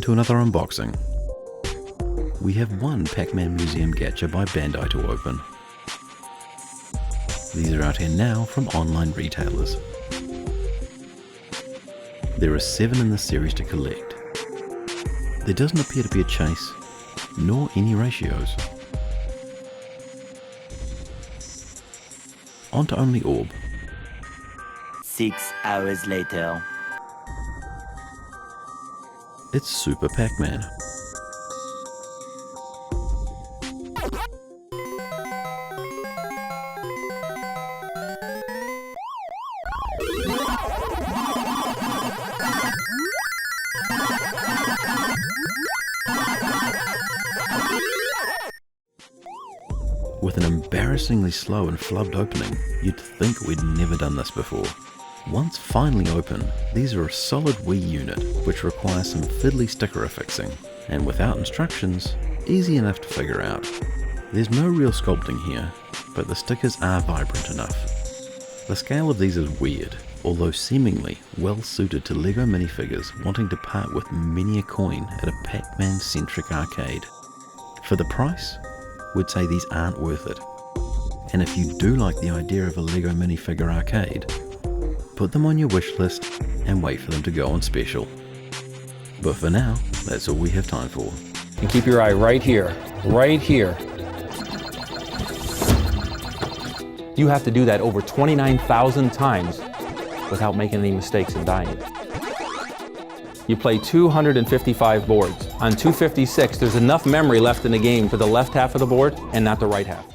to another unboxing. We have one Pac-Man Museum Gacha by Bandai to open. These are out here now from online retailers. There are 7 in this series to collect. There doesn't appear to be a chase, nor any ratios. On to only orb. 6 hours later. It's Super Pac-Man. With an embarrassingly slow and flubbed opening, you'd think we'd never done this before. Once finally open, these are a solid Wii unit, which requires some fiddly sticker affixing, and without instructions, easy enough to figure out. There's no real sculpting here, but the stickers are vibrant enough. The scale of these is weird, although seemingly well suited to LEGO minifigures wanting to part with many a coin at a Pac-Man centric arcade. For the price, we'd say these aren't worth it. And if you do like the idea of a LEGO minifigure arcade, put them on your wish list and wait for them to go on special. But for now, that's all we have time for. And keep your eye right here, right here. You have to do that over 29,000 times without making any mistakes and dying. You play 255 boards. On 256, there's enough memory left in the game for the left half of the board and not the right half.